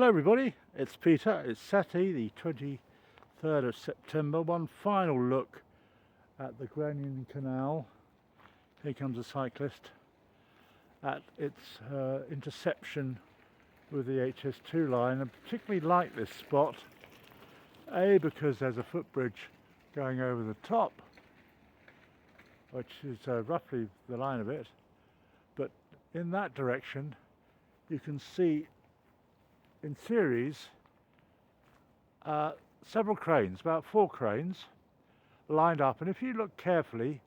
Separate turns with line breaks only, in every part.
Hello everybody, it's Peter. It's Saturday the 23rd of September. One final look at the Grand Union Canal. Here comes a cyclist at its intersection with the HS2 line. I particularly like this spot, A, because there's a footbridge going over the top, which is roughly the line of it, but in that direction you can see in series several cranes, about 4 cranes lined up, and if you look carefully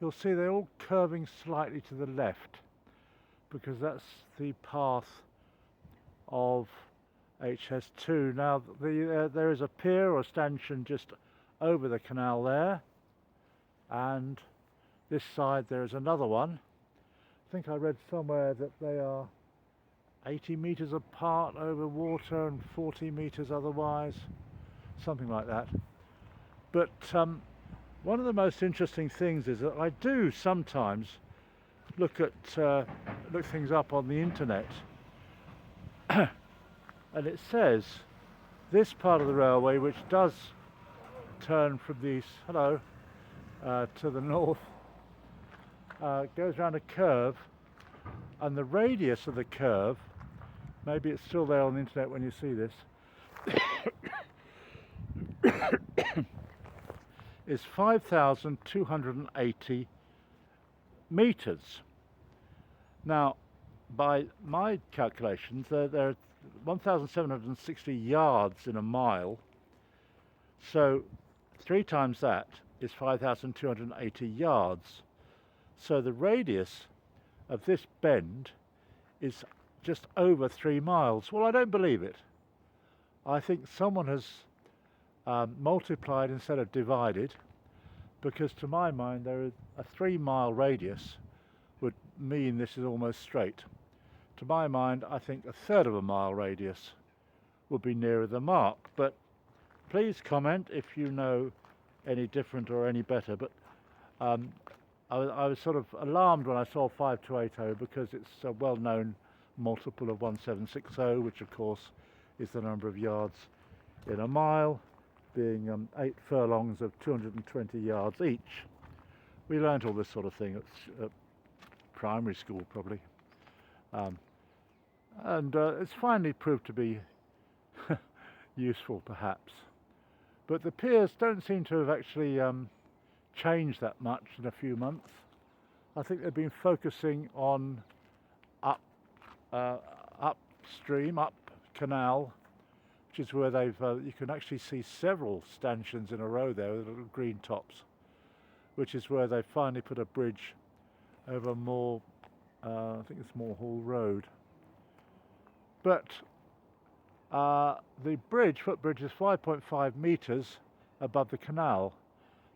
you'll see they're all curving slightly to the left because that's the path of HS2. Now there is a pier or stanchion just over the canal there, and this side there is another one. I think I read somewhere that they are 80 metres apart over water and 40 metres otherwise, something like that. But one of the most interesting things is that I do sometimes look things up on the internet, and it says this part of the railway, which does turn from the east, to the north, goes around a curve, and the radius of the curve, maybe it's still there on the internet when you see this, is 5,280 meters. Now, by my calculations, there are 1,760 yards in a mile, so 3 times that is 5,280 yards. So the radius of this bend is just over 3 miles. Well, I don't believe it. I think someone has multiplied instead of divided, because to my mind there is a 3-mile radius would mean this is almost straight. To my mind, I think a third of a mile radius would be nearer the mark, but please comment if you know any different or any better. But I was sort of alarmed when I saw 5280 because it's a well-known multiple of 1760, which of course is the number of yards in a mile, being 8 furlongs of 220 yards each. We learnt all this sort of thing at primary school probably, and it's finally proved to be useful perhaps. But the piers don't seem to have actually changed that much in a few months. I think they've been focusing on upstream, up canal, which is where they've you can actually see several stanchions in a row there with little green tops, which is where they finally put a bridge over more, I think it's Moor Hall Road. But the footbridge is 5.5 metres above the canal.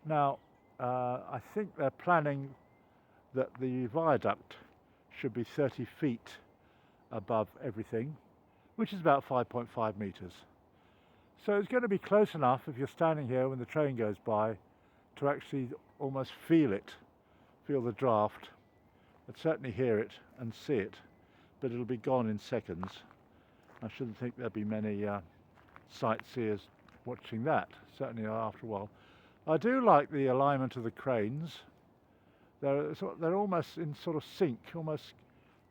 Now I think they're planning that the viaduct should be 30 feet above everything, which is about 5.5 metres. So it's going to be close enough if you're standing here when the train goes by to actually almost feel the draft, and certainly hear it and see it, but it'll be gone in seconds. I shouldn't think there'll be many sightseers watching that, certainly after a while. I do like the alignment of the cranes. They're almost in sort of sync, almost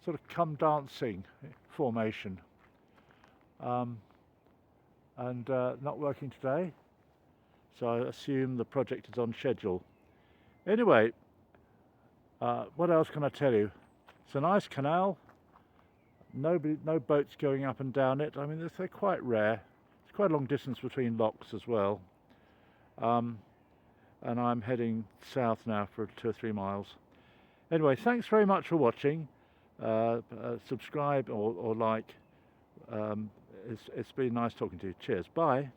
sort of come dancing formation, and not working today, so I assume the project is on schedule. Anyway, what else can I tell you? It's a nice canal. No boats going up and down it. I mean, they're quite rare. It's quite a long distance between locks as well. And I'm heading south now for 2 or 3 miles. Anyway, thanks very much for watching. Subscribe or like. It's been nice talking to you. Cheers. Bye.